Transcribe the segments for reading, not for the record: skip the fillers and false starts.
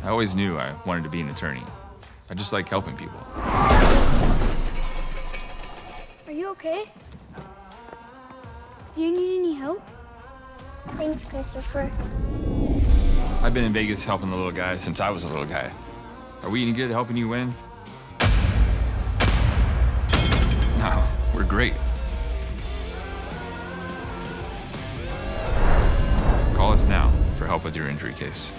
I always knew I wanted to be an attorney. I just like helping people. Are you okay? Do you need any help? Thanks, Christopher. I've been in Vegas helping the little guy since I was a little guy. Are we any good at helping you win? No, we're great. Call us now for help with your injury case.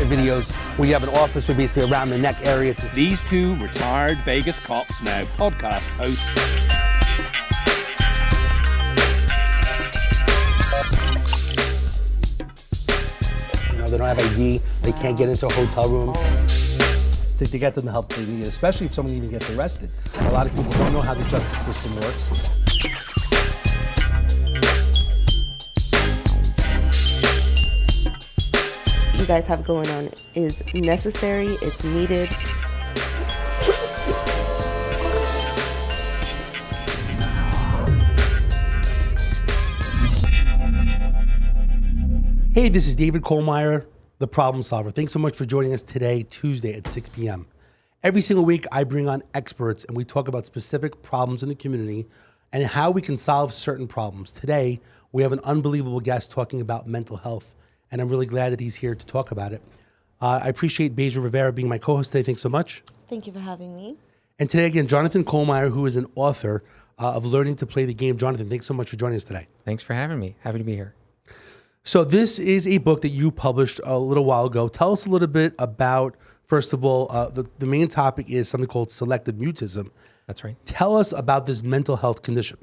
Videos where you have an officer basically around the neck area. These two retired Vegas cops now podcast hosts. You know, they don't have ID, they can't get into a hotel room. To get them the help they need, especially if someone even gets arrested. A lot of people don't know how the justice system works. You guys have going on is necessary, it's needed. Hey, this is David Kohlmeyer, the Problem Solver. Thanks so much for joining us today, Tuesday at 6 p.m. Every single week, I bring on experts and we talk about specific problems in the community and how we can solve certain problems. Today, we have an unbelievable guest talking about mental health, and I'm really glad that he's here to talk about it. I appreciate Beja Rivera being my co-host today. Thanks so much. Thank you for having me. And today, again, Jonathan Kohlmeyer, who is an author of Learning to Play the Game. Jonathan, thanks so much for joining us today. Thanks for having me. Happy to be here. So this is a book that you published a little while ago. Tell us a little bit about, first of all, the main topic is something called Selective Mutism. That's right. Tell us about this mental health condition.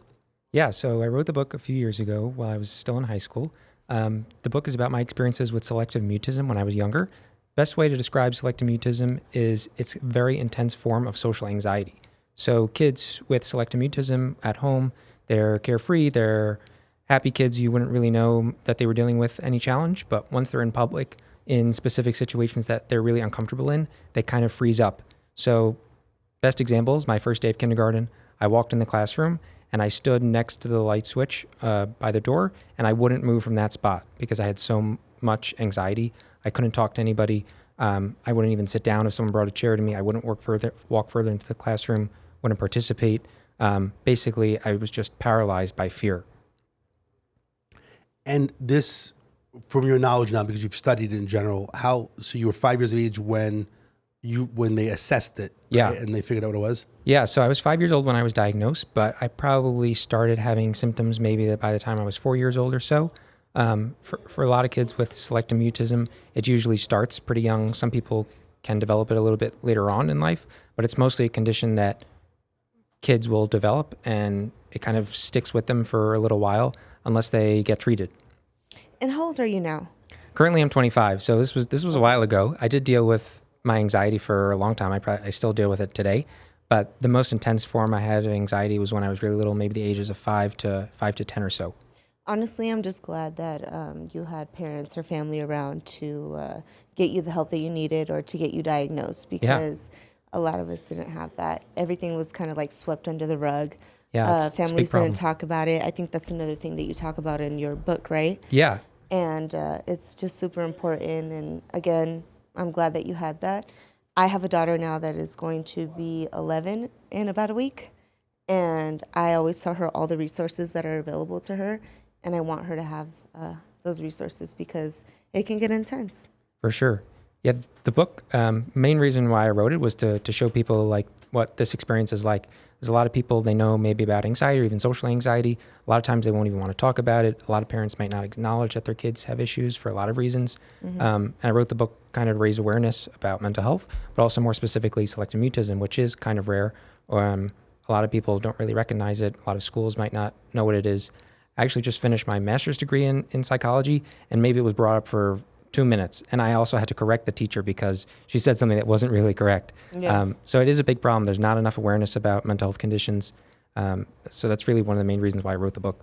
Yeah, so I wrote the book a few years ago while I was still in high school. The book is about my experiences with selective mutism when I was younger. Best way to describe selective mutism is it's a very intense form of social anxiety. So kids with selective mutism at home, they're carefree, they're happy kids. You wouldn't really know that they were dealing with any challenge, but once they're in public, in specific situations that they're really uncomfortable in, they kind of freeze up. So best example is my first day of kindergarten. I walked in the classroom and I stood next to the light switch by the door, and I wouldn't move from that spot because I had so much anxiety. I couldn't talk to anybody. I wouldn't even sit down if someone brought a chair to me. I wouldn't walk further into the classroom, wouldn't participate. Basically, I was just paralyzed by fear. And this, from your knowledge now, because you've studied it in general, so you were 5 years of age when they assessed it, yeah, right? And they figured out what it was? Yeah, so I was 5 years old when I was diagnosed, but I probably started having symptoms maybe by the time I was 4 years old or so. For a lot of kids with selective mutism, it usually starts pretty young. Some people can develop it a little bit later on in life, but it's mostly a condition that kids will develop and it kind of sticks with them for a little while unless they get treated. And how old are you now? Currently, I'm 25, so this was a while ago. I did deal with my anxiety for a long time. I still deal with it today, but the most intense form I had of anxiety was when I was really little, maybe the ages of 5 to 10 or so. Honestly, I'm just glad that you had parents or family around to get you the help that you needed or to get you diagnosed, because a lot of us didn't have that. Everything was kind of like swept under the rug. Yeah, families didn't talk about it. I think that's another thing that you talk about in your book, right? Yeah. And it's just super important. And again, I'm glad that you had that. I have a daughter now that is going to be 11 in about a week. And I always tell her all the resources that are available to her. And I want her to have those resources because it can get intense. For sure. Yeah, the book, main reason why I wrote it was to show people like what this experience is like. There's a lot of people, they know maybe about anxiety or even social anxiety. A lot of times they won't even want to talk about it. A lot of parents might not acknowledge that their kids have issues for a lot of reasons. Mm-hmm. And I wrote the book kind of to raise awareness about mental health, but also more specifically selective mutism, which is kind of rare. A lot of people don't really recognize it. A lot of schools might not know what it is. I actually just finished my master's degree in psychology, and maybe it was brought up for 2 minutes. And I also had to correct the teacher because she said something that wasn't really correct. Yeah. So it is a big problem. There's not enough awareness about mental health conditions. So that's really one of the main reasons why I wrote the book.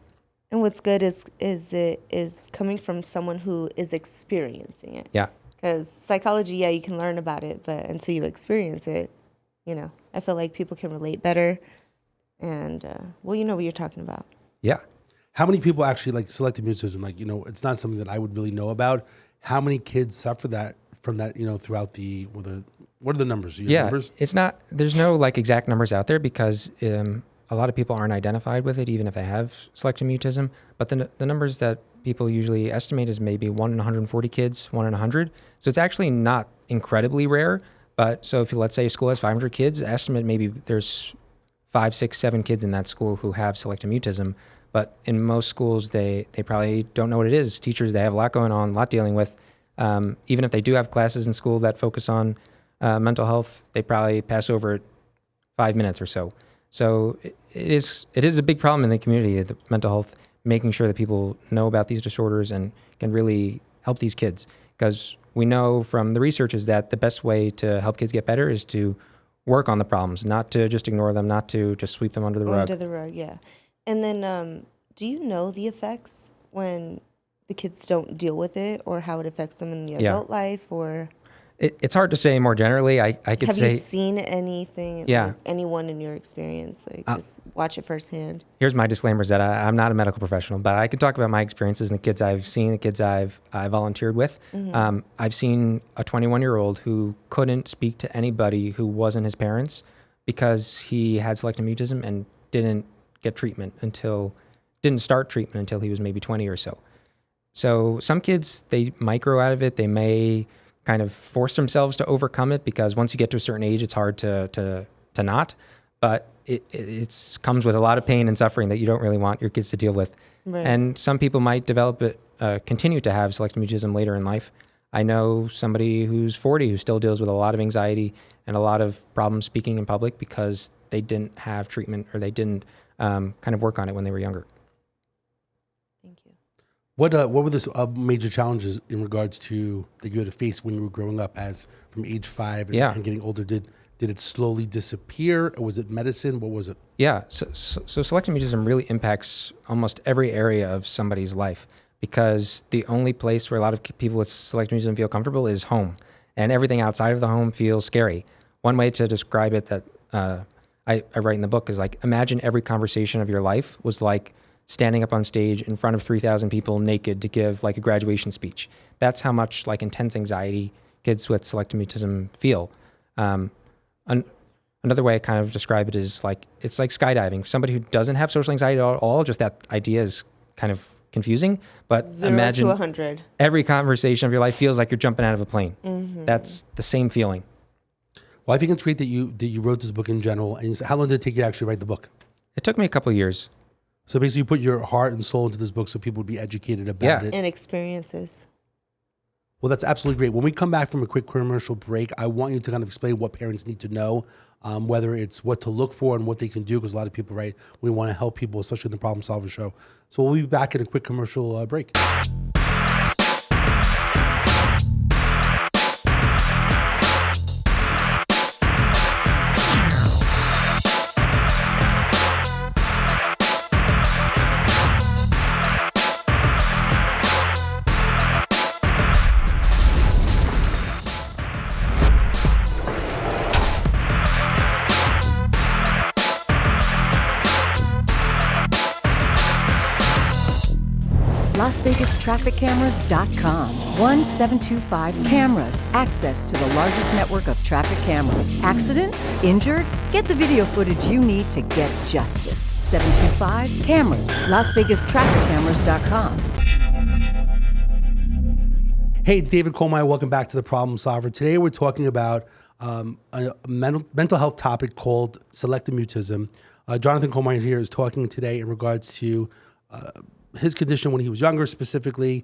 And what's good is it is coming from someone who is experiencing it. Yeah. Because psychology, yeah, you can learn about it, but until you experience it, I feel like people can relate better. And, you know what you're talking about. Yeah. How many people actually like selective mutism? Like, it's not something that I would really know about. How many kids suffer from that, throughout what are the numbers? Numbers? It's not, there's no like exact numbers out there because a lot of people aren't identified with it, even if they have selective mutism. But the numbers that people usually estimate is maybe 1 in 140 kids, 1 in 100. So it's actually not incredibly rare. But so if let's say a school has 500 kids, estimate maybe there's 5, 6, 7 kids in that school who have selective mutism. But in most schools, they probably don't know what it is. Teachers, they have a lot going on, a lot dealing with. Even if they do have classes in school that focus on mental health, they probably pass over it 5 minutes or so. So it is a big problem in the community, the mental health, making sure that people know about these disorders and can really help these kids. Because we know from the research is that the best way to help kids get better is to work on the problems, not to just ignore them, not to just sweep them under the rug. Under the rug, yeah. And then do you know the effects when the kids don't deal with it, or how it affects them in the adult life? Or it's hard to say more generally. I could say. Have you seen anything? Yeah. Like anyone in your experience? Like just watch it firsthand. Here's my disclaimer: is that I'm not a medical professional, but I can talk about my experiences and the kids I've seen, the kids I've volunteered with. Mm-hmm. I've seen a 21-year-old who couldn't speak to anybody who wasn't his parents because he had selective mutism and didn't start treatment until he was maybe 20 or so. So some kids, they might grow out of it. They may kind of force themselves to overcome it because once you get to a certain age, it's hard to not. But it comes with a lot of pain and suffering that you don't really want your kids to deal with. Right. And some people might develop it, continue to have selective mutism later in life. I know somebody who's 40 who still deals with a lot of anxiety and a lot of problems speaking in public because they didn't have treatment or they didn't kind of work on it when they were younger. Thank you. What were the major challenges in regards to that you had to face when you were growing up, as from age 5 and getting older? Did it slowly disappear, or was it medicine? What was it? Yeah, so selective mutism really impacts almost every area of somebody's life because the only place where a lot of people with selective mutism feel comfortable is home, and everything outside of the home feels scary. One way to describe it that I write in the book is like, imagine every conversation of your life was like standing up on stage in front of 3,000 people naked to give like a graduation speech. That's how much like intense anxiety kids with selective mutism feel. Another way I kind of describe it is like, it's like skydiving. Somebody who doesn't have social anxiety at all, just that idea is kind of confusing, but 0 imagine to 100. every conversation of your life feels like you're jumping out of a plane. Mm-hmm. That's the same feeling. Well, I think it's great that you wrote this book in general. And how long did it take you to actually write the book? It took me a couple of years. So basically, you put your heart and soul into this book so people would be educated about it. And experiences. Well, that's absolutely great. When we come back from a quick commercial break, I want you to kind of explain what parents need to know, whether it's what to look for and what they can do, because a lot of people, right, we want to help people, especially in the Problem Solver Show. So we'll be back in a quick commercial break. LasVegasTrafficCameras.com. 1725 cameras. Access to the largest network of traffic cameras. Accident? Injured? Get the video footage you need to get justice. 725 cameras. LasVegasTrafficCameras.com. Hey, it's David Kohlmeyer. Welcome back to the Problem Solver. Today we're talking about a mental health topic called selective mutism. Jonathan Kohlmeyer here is talking today in regards to his condition when he was younger specifically.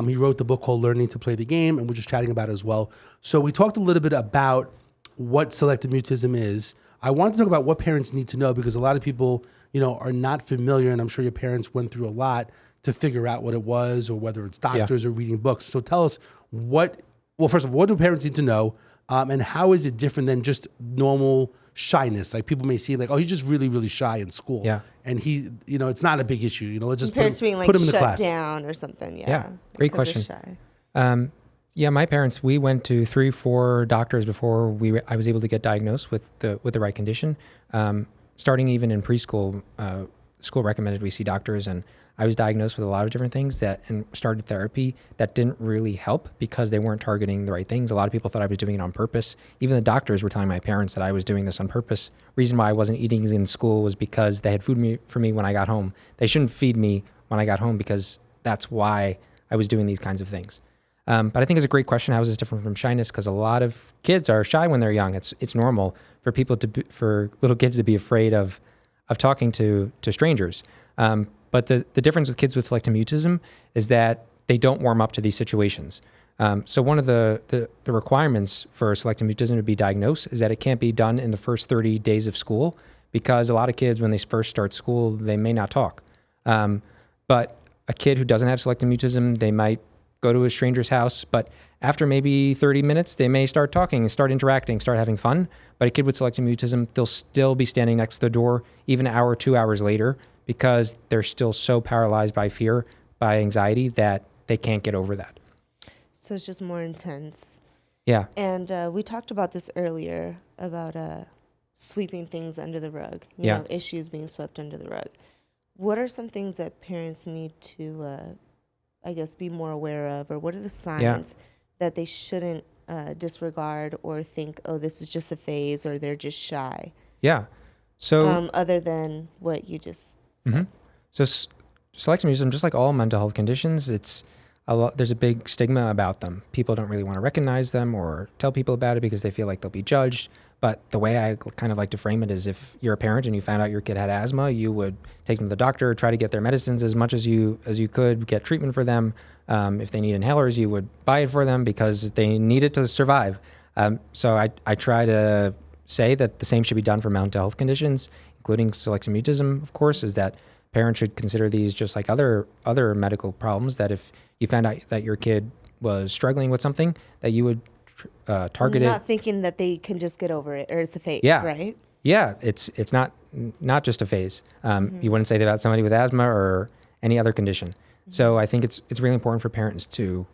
He wrote the book called Learning to Play the Game, and we're just chatting about it as well. So we talked a little bit about what selective mutism is, I wanted to talk about what parents need to know, because a lot of people, are not familiar, and I'm sure your parents went through a lot to figure out what it was, or whether it's doctors or reading books. So tell us first of all, what do parents need to know, and how is it different than just normal shyness? Like, people may see like, oh, he's just really, really shy in school. Yeah. And he, it's not a big issue. Let's just Parents being like put him in the shut class. down or something. Yeah. Great because they're question. shy. Yeah, my parents, we went to 3-4 doctors before I was able to get diagnosed with the right condition. Starting even in preschool, school recommended we see doctors, and I was diagnosed with a lot of different things and started therapy that didn't really help because they weren't targeting the right things. A lot of people thought I was doing it on purpose. Even the doctors were telling my parents that I was doing this on purpose. Reason why I wasn't eating in school was because they had food for me when I got home. They shouldn't feed me when I got home, because that's why I was doing these kinds of things. But I think it's a great question. How is this different from shyness? Because a lot of kids are shy when they're young. It's normal for for little kids to be afraid of talking to strangers. But the difference with kids with selective mutism is that they don't warm up to these situations. So one of the requirements for selective mutism to be diagnosed is that it can't be done in the first 30 days of school, because a lot of kids, when they first start school, they may not talk. But a kid who doesn't have selective mutism, they might go to a stranger's house, but after maybe 30 minutes, they may start talking, start interacting, start having fun. But a kid with selective mutism, they'll still be standing next to the door even an hour, 2 hours later, because they're still so paralyzed by fear, by anxiety, that they can't get over that. So it's just more intense. Yeah. And we talked about this earlier about sweeping things under the rug, you know, issues being swept under the rug. What are some things that parents need to, I guess, be more aware of, or what are the signs that they shouldn't disregard or think, oh, this is just a phase, or they're just shy? Yeah. So other than what you just said. So selective mutism, just like all mental health conditions, there's a big stigma about them. People don't really want to recognize them or tell people about it because they feel like they'll be judged. But the way I kind of like to frame it is, if you're a parent and you found out your kid had asthma, you would take them to the doctor, try to get their medicines as much as you could, get treatment for them. If they need inhalers, you would buy it for them because they need it to survive. So I try to say that the same should be done for mental health conditions, including selective mutism, of course, is that parents should consider these just like other medical problems, that if you found out that your kid was struggling with something, that you would target it. Not thinking that they can just get over it, or it's a phase, right? Yeah, it's not just a phase. You wouldn't say that about somebody with asthma or any other condition. So I think it's really important for parents to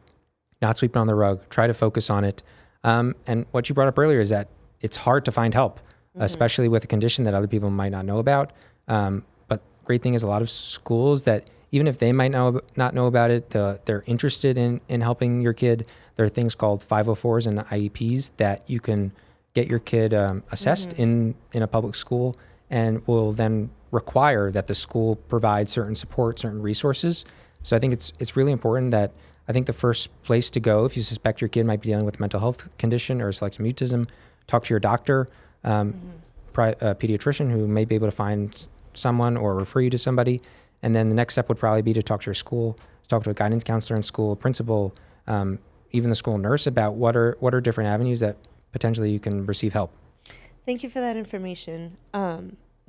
not sweep it on the rug, try to focus on it. And what you brought up earlier is that it's hard to find help, especially with a condition that other people might not know about. But great thing is, a lot of schools that, even if they might not know about it, they're interested in helping your kid. There are things called 504s and IEPs that you can get your kid assessed in a public school, and will then require that the school provide certain support, certain resources. So I think it's really important that, I think the first place to go if you suspect your kid might be dealing with a mental health condition or selective mutism, talk to your doctor, pediatrician, who may be able to find someone or refer you to somebody. And then the next step would probably be to talk to your school, talk to a guidance counselor in school, principal, even the school nurse, about what are different avenues that potentially you can receive help. Thank you for that information.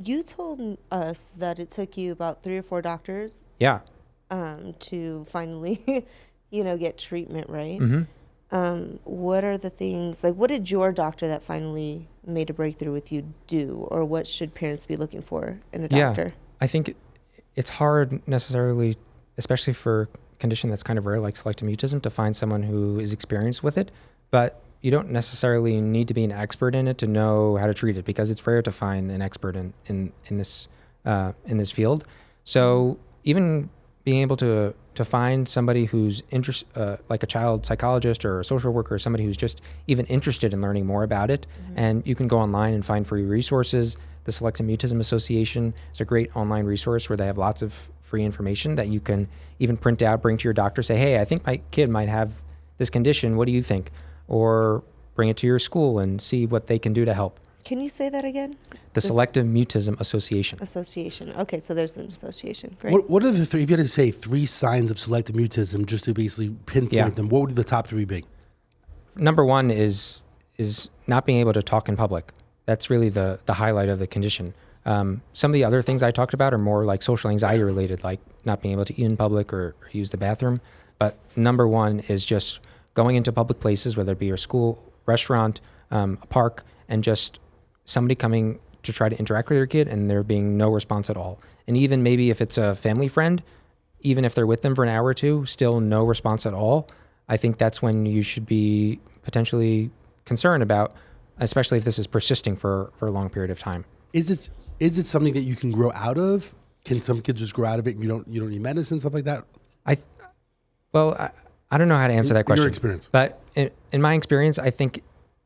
You told us that it took you about 3 or 4 doctors. Yeah. To finally, get treatment, right? What are the things, like, what did your doctor that finally made a breakthrough with you do, or what should parents be looking for in a doctor? I think it's hard necessarily, especially for a condition that's kind of rare like selective mutism, to find someone who is experienced with it, but you don't necessarily need to be an expert in it to know how to treat it, because it's rare to find an expert in this field. So even being able to find somebody who's like a child psychologist or a social worker, or somebody who's just even interested in learning more about it. And you can go online and find free resources. The Selective Mutism Association is a great online resource where they have lots of free information that you can even print out, bring to your doctor, say, hey, I think my kid might have this condition. What do you think? Or bring it to your school and see what they can do to help. Can you say that again? The Selective Mutism Association. Association. Okay, so there's an association. Great. What are the 3, if you had to say 3 signs of selective mutism, just to basically pinpoint them, what would the top 3 be? Number 1 is is not being able to talk in public. That's really the highlight of the condition. Some of the other things I talked about are more like social anxiety related, like not being able to eat in public or use the bathroom. But number one is just going into public places, whether it be your school, restaurant, a park, and just somebody coming to try to interact with your kid and there being no response at all. And even maybe if it's a family friend, even if they're with them for an hour or two, still no response at all, I think that's when you should be potentially concerned about, especially if this is persisting for a long period of time. Is it something that you can grow out of? Can some kids just grow out of it and you don't need medicine, stuff like that? I don't know how to answer that question. Your experience. But in my experience, I think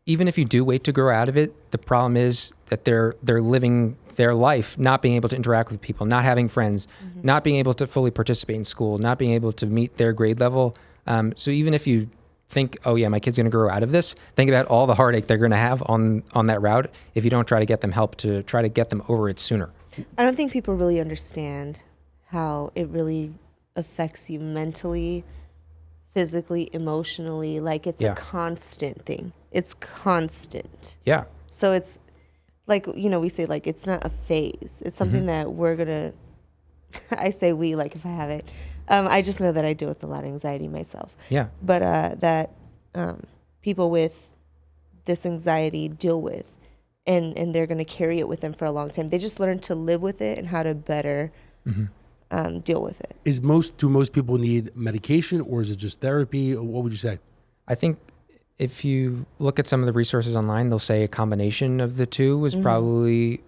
even if you do wait to grow out of it, the problem is that they're living their life, not being able to interact with people, not having friends, not being able to fully participate in school, not being able to meet their grade level. So even if you think, oh yeah, my kid's going to grow out of this, think about all the heartache they're going to have on that route if you don't try to get them help to try to get them over it sooner. I don't think people really understand how it really affects you mentally, physically, emotionally. Like it's a constant thing. It's constant. Yeah. So it's like, we say like it's not a phase. It's something that we're gonna I say we, like if I have it. I just know that I deal with a lot of anxiety myself. Yeah. But that people with this anxiety deal with, and they're gonna carry it with them for a long time. They just learn to live with it and how to better deal with it. Do most people need medication, or is it just therapy? Or what would you say? I think if you look at some of the resources online, they'll say a combination of the two is probably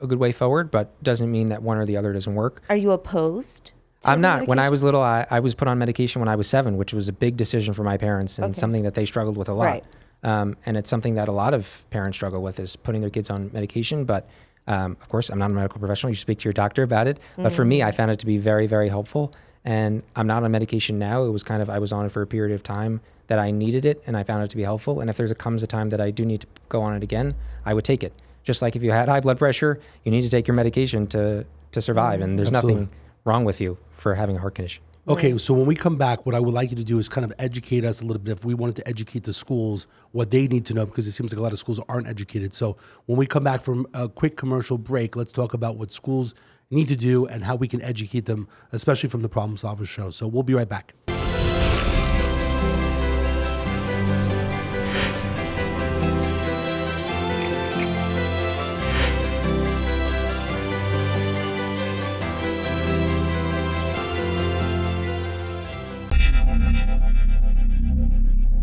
a good way forward, but doesn't mean that one or the other doesn't work. Are you opposed to I'm not. medication? When I was little, I was put on medication when I was 7, which was a big decision for my parents and something that they struggled with a lot. Right. And it's something that a lot of parents struggle with, is putting their kids on medication. But of course, I'm not a medical professional. You should speak to your doctor about it. But for me, I found it to be very, very helpful. And I'm not on medication now. It was kind of, I was on it for a period of time that I needed it, and I found it to be helpful. And if comes a time that I do need to go on it again, I would take it. Just like if you had high blood pressure, you need to take your medication to survive. And there's nothing wrong with you for having a heart condition. Okay, so when we come back, what I would like you to do is kind of educate us a little bit. If we wanted to educate the schools, what they need to know, because it seems like a lot of schools aren't educated. So when we come back from a quick commercial break, let's talk about what schools need to do and how we can educate them, especially from the Problem Solvers show. So we'll be right back.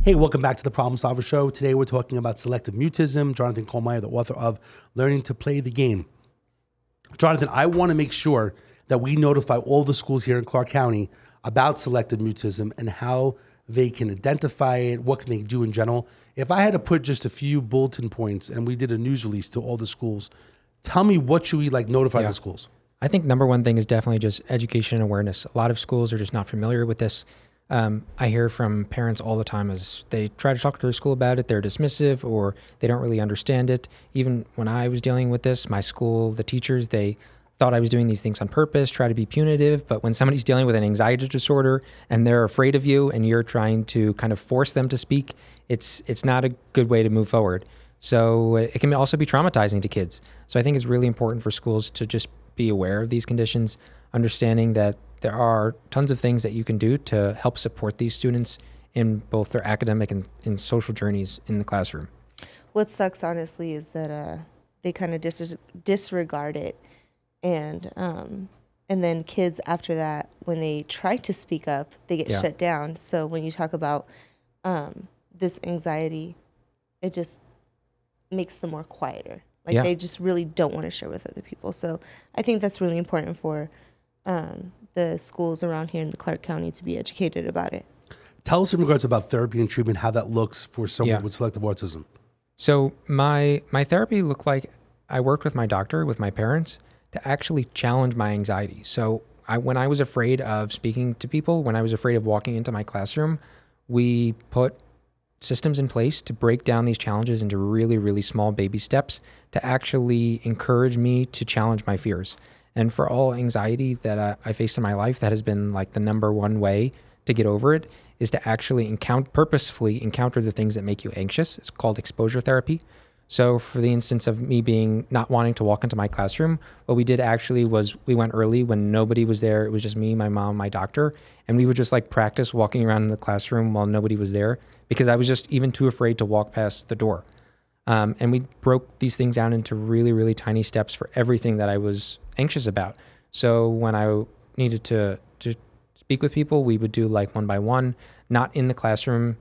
Hey, welcome back to the Problem Solver Show. Today we're talking about selective mutism. Jonathan Kohlmeyer, the author of Learning to Play the Game. Jonathan, I want to make sure that we notify all the schools here in Clark County about selective mutism and how they can identify it, what can they do in general. If I had to put just a few bulletin points and we did a news release to all the schools, tell me what should we notify the schools? I think number one thing is definitely just education and awareness. A lot of schools are just not familiar with this. I hear from parents all the time as they try to talk to their school about it, they're dismissive or they don't really understand it. Even when I was dealing with this, my school, the teachers, they thought I was doing these things on purpose, try to be punitive. But when somebody's dealing with an anxiety disorder and they're afraid of you and you're trying to kind of force them to speak, it's not a good way to move forward. So it can also be traumatizing to kids. So I think it's really important for schools to just be aware of these conditions, understanding that there are tons of things that you can do to help support these students in both their academic and social journeys in the classroom. What sucks, honestly, is that they kind of disregard it, and then kids after that, when they try to speak up, they get shut down. So when you talk about this anxiety, it just makes them more quieter. Like they just really don't want to share with other people. So I think that's really important for the schools around here in the Clark County to be educated about it. Tell us in regards about therapy and treatment, how that looks for someone with selective autism. So my therapy looked like I worked with my doctor, with my parents, to actually challenge my anxiety. So when I was afraid of speaking to people, when I was afraid of walking into my classroom, we put systems in place to break down these challenges into really, really small baby steps to actually encourage me to challenge my fears. And for all anxiety that I faced in my life, that has been like the number one way to get over it, is to actually purposefully encounter the things that make you anxious. It's called exposure therapy. So for the instance of me not wanting to walk into my classroom, what we did actually was we went early when nobody was there. It was just me, my mom, my doctor, and we would just like practice walking around in the classroom while nobody was there because I was just even too afraid to walk past the door. And we broke these things down into really, really tiny steps for everything that I was anxious about. So when I needed to speak with people, we would do like one by one, not in the classroom,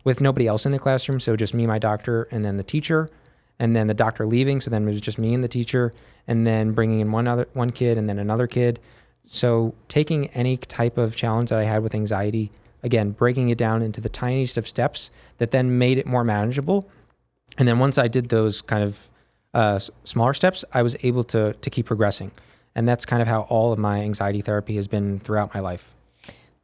with nobody else in the classroom. So just me, my doctor, and then the teacher, and then the doctor leaving. So then it was just me and the teacher, and then bringing in one kid and then another kid. So taking any type of challenge that I had with anxiety, again, breaking it down into the tiniest of steps that then made it more manageable. And then once I did those kind of smaller steps, I was able to keep progressing. And that's kind of how all of my anxiety therapy has been throughout my life.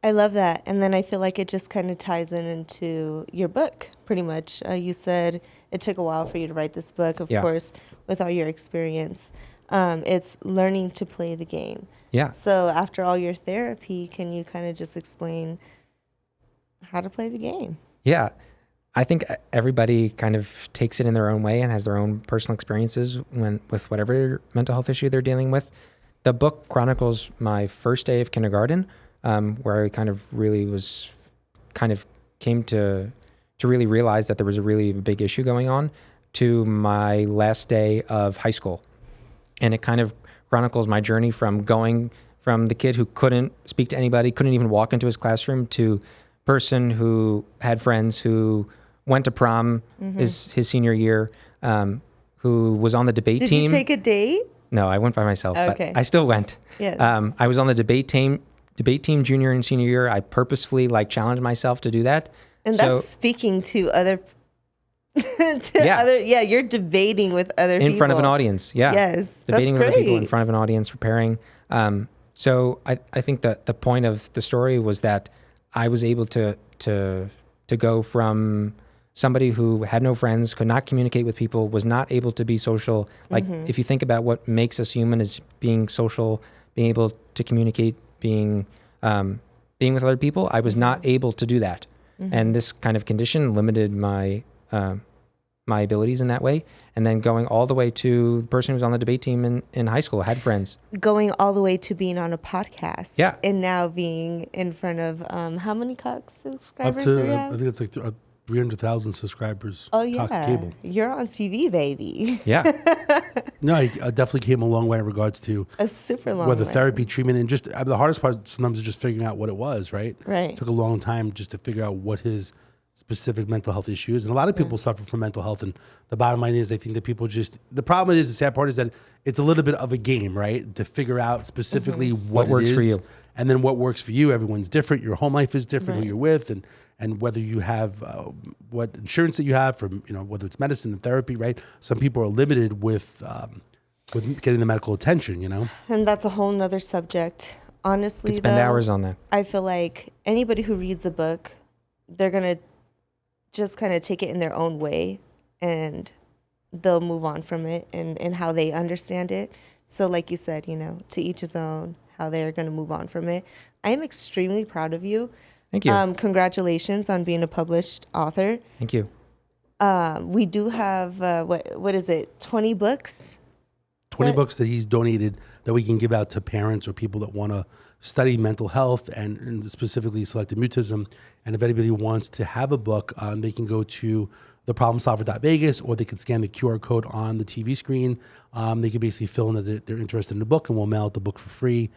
I love that. And then I feel like it just kind of ties into your book, pretty much. You said it took a while for you to write this book, of course, with all your experience. It's learning to play the game. Yeah. So after all your therapy, can you kind of just explain how to play the game? Yeah. I think everybody kind of takes it in their own way and has their own personal experiences with whatever mental health issue they're dealing with. The book chronicles my first day of kindergarten, where I came to really realize that there was a really big issue going on, to my last day of high school. And it kind of chronicles my journey from going from the kid who couldn't speak to anybody, couldn't even walk into his classroom, to person who had friends, who went to prom his senior year, who was on the debate team. Did you take a date? No, I went by myself, Okay. but I still went. Yes. I was on the debate team junior and senior year. I purposefully challenged myself to do that. And So- that's speaking to other, Yeah. you're debating with other people. in front of an audience. Yeah. Yes, Debating that's with other people in great. front of an audience, preparing. So I think that the point of the story was that I was able to go from somebody who had no friends, could not communicate with people, was not able to be social. If you think about what makes us human is being social, being able to communicate, being with other people, I was not able to do that. And this kind of condition limited my my abilities in that way. And then going all the way to the person who was on the debate team in high school, had friends. Going all the way to being on a podcast. Yeah. And now being in front of, how many Cox Up subscribers do we to, I have? think it's like 300,000 subscribers. Oh, yeah. Cox Cable. You're on TV, baby. Yeah. No, I definitely came a long way in regards to A super long whether way. therapy, treatment, and just the hardest part sometimes is just figuring out what it was, right? Right. It took a long time just to figure out what his specific mental health issue is. And a lot of people suffer from mental health. And the bottom line is, I think that people the problem is, the sad part is that it's a little bit of a game, right? To figure out specifically what works it is, for you. and then what works for you. Everyone's different. Your home life is different, Right. who you're with, and whether you have what insurance that you have from, whether it's medicine and therapy, right? Some people are limited with getting the medical attention, And that's a whole nother subject. Honestly, Could spend though, hours on that. I feel like anybody who reads a book, they're going to just kind of take it in their own way, and they'll move on from it and how they understand it. So like you said, to each his own, how they're going to move on from it. I am extremely proud of you. Thank you. Congratulations on being a published author. Thank you. We do have, what is it, 20 books? 20 What? books that he's donated that we can give out to parents or people that want to study mental health and specifically selective mutism. And if anybody wants to have a book, they can go to theproblemsolver.vegas, or they can scan the QR code on the TV screen. They can basically fill in that they're interested in the book, and we'll mail out the book for free.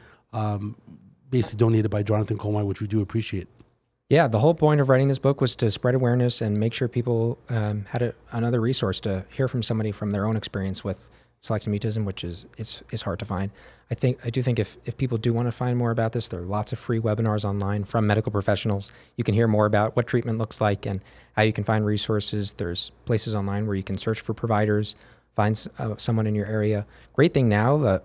Basically donated by Jonathan Colmeyer, which we do appreciate. Yeah, the whole point of writing this book was to spread awareness and make sure people had another resource to hear from somebody from their own experience with selective mutism, which is hard to find. I do think if people do want to find more about this, there are lots of free webinars online from medical professionals. You can hear more about what treatment looks like and how you can find resources. There's places online where you can search for providers, find someone in your area. Great thing now,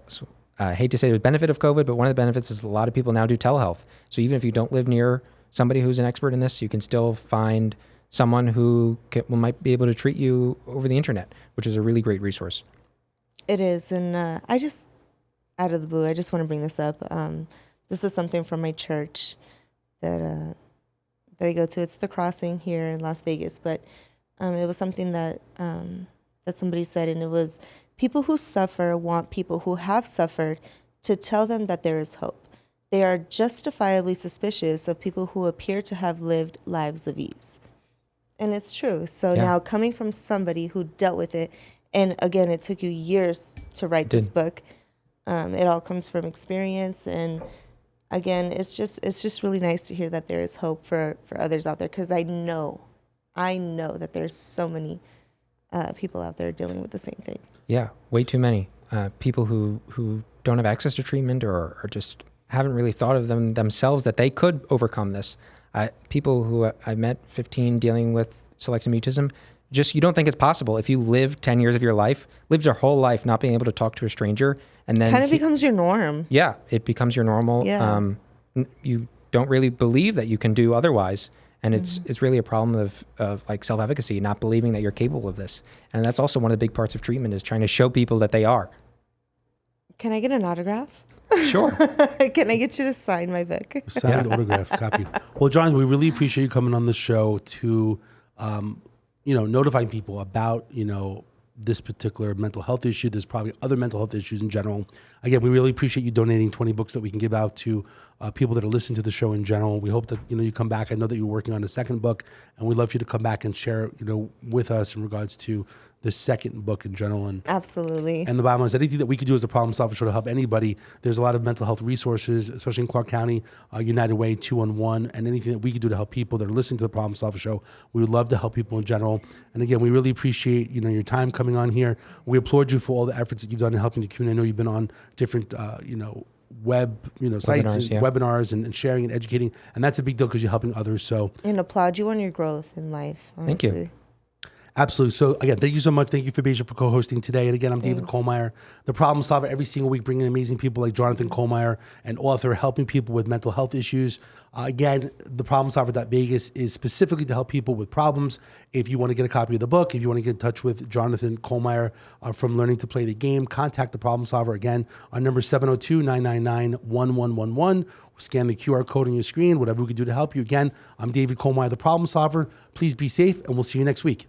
I hate to say the benefit of COVID, but one of the benefits is a lot of people now do telehealth. So even if you don't live near somebody who's an expert in this, you can still find someone who might be able to treat you over the internet, which is a really great resource. It is, and I just, out of the blue, I just want to bring this up. This is something from my church. that I go to. It's the Crossing here in Las Vegas, but it was something that that somebody said, and it was people who suffer want people who have suffered to tell them that there is hope. They are justifiably suspicious of people who appear to have lived lives of ease. And it's true. So now coming from somebody who dealt with it, and again, it took you years to write this book. It all comes from experience. And again, it's just really nice to hear that there is hope for others out there, because I know that there's so many people out there dealing with the same thing. Yeah, way too many. People who don't have access to treatment or just haven't really thought of themselves that they could overcome this. People who I met 15 dealing with selective mutism, just you don't think it's possible. If you live 10 years of your life, lived your whole life not being able to talk to a stranger, and then kind of becomes your norm. Yeah, it becomes your normal. Yeah. You don't really believe that you can do otherwise. And it's really a problem of like self-efficacy, not believing that you're capable of this. And that's also one of the big parts of treatment, is trying to show people that they are. Can I get an autograph? Sure. Can I get you to sign my book? Signed autograph copy. Well, Jonathan, we really appreciate you coming on the show to, notifying people about, this particular mental health issue. There's probably other mental health issues in general. Again, we really appreciate you donating 20 books that we can give out to people that are listening to the show in general. We hope that, you come back. I know that you're working on a second book, and we'd love for you to come back and share, with us in regards to the second book in general. And absolutely. And the bottom line is, anything that we could do as a problem solver show to help anybody. There's a lot of mental health resources, especially in Clark County, United Way 211, and anything that we could do to help people that are listening to the problem solver show. We would love to help people in general. And again, we really appreciate, your time coming on here. We applaud you for all the efforts that you've done in helping the community. I know you've been on different, web, sites, and webinars and sharing and educating. And that's a big deal because you're helping others. So, and applaud you on your growth in life. Honestly. Thank you. Absolutely. So again, thank you so much. Thank you, Fabasia, for co-hosting today. And again, I'm David Kohlmeyer, the problem solver, every single week, bringing amazing people like Jonathan Kohlmeyer, an author, helping people with mental health issues. Again, the problem solver.Vegas is specifically to help people with problems. If you want to get a copy of the book, if you want to get in touch with Jonathan Kohlmeyer from Learning to Play the Game, contact the problem solver. Again, our number is 702-999-1111. Scan the QR code on your screen, whatever we can do to help you. Again, I'm David Kohlmeyer, the problem solver. Please be safe, and we'll see you next week.